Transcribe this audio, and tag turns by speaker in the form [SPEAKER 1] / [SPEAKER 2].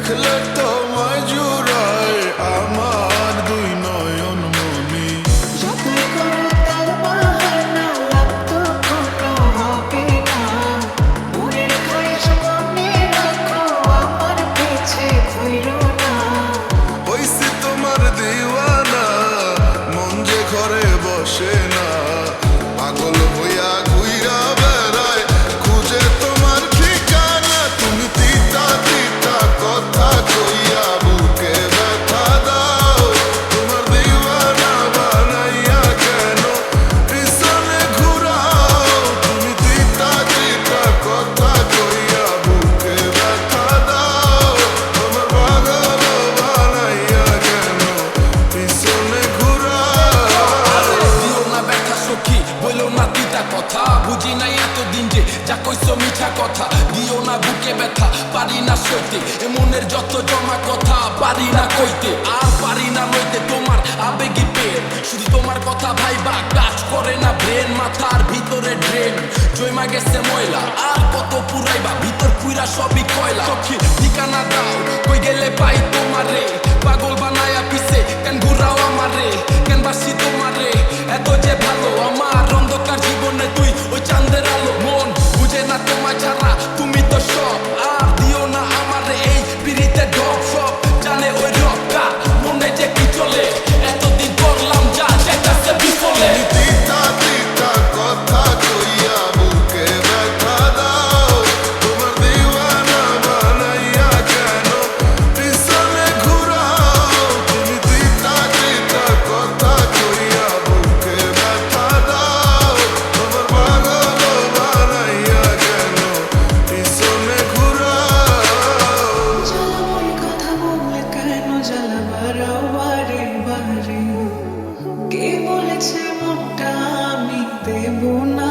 [SPEAKER 1] দেখলে তোমায় জুড়ায় আমার দুই নয়ন মনি।
[SPEAKER 2] যতই করো তার বাহানা, লাভ তো কোনো হবে না। মনের খায়েশ মনে রাখো, আমার পিছে ঘুরো না।
[SPEAKER 1] হইছি তোমার দিওয়ানা, মন যে ঘরে বসে না। পাগল হইয়া ঘুইরা বেড়ায়, খুঁজে তোমার ঠিকানা। তুমি তিতা তিতা কথা কইয়া বুকে ব্যথা দাও। তোমার দিওয়ানা বানাইয়া কেন পিছনে ঘুরাও। তুমি তিতা তিতা কথা কইয়া বুকে ব্যথা দাও। তোমার পাগল বানাইয়া কেন পিছনে ঘুরাও।
[SPEAKER 3] দিও না ব্যথা সখী, বইলো না তিতা কথা। বুঝি নাই এতদিন যে যা কইছো মিঠা কথা। দিও না বুকে ব্যথা, পারি না সইতে। এ মনের যত জমা কথা পারি না কইতে। আর পারি না নইতে তোমার আবেগী প্রেম। শুধু তোমার কথা ভাইবা কাজ করে না ব্রেন। মাথার ভিতরে ড্রেন জমা গেছে ময়লা। আর কত পুরাইবা, ভিতর পুরা সবই কয়লা। সখী ঠিকানা দাও, কই গেলে পাই তোমারে। পাগল বানায়া পিছে কেন ঘুরাও আমারে। কেন বাসি তোমারে এত যে ভালো। আমার অন্ধকার জীবনে তুই ওই চাঁদের আলো। মন বুঝে না তোমার ছাড়া তুমি তো সব। আর দিও না আমারে এই পিড়িতে ঢপ। সব জানে ওই রক্কা, মনে যে কি চলে। এতদিন করলাম যা যেটাছে বিফলে।
[SPEAKER 1] তিতা তিতা কথা কইয়া বুকে ব্যথা দাও। তোমার দিওয়ানা বানাইয়া কেন পিছনে ঘুরাও। তুমি তিতা তিতা কথা কইয়া বুকে ব্যথা দাও। তোমার পাগল বানাইয়া কেন পিছনে ঘুরাও।
[SPEAKER 2] জ্বালাময় কথা বললে কেন জ্বালা বাড়াও বারে বারে? কে বলেছে মনটা আমি দেব না?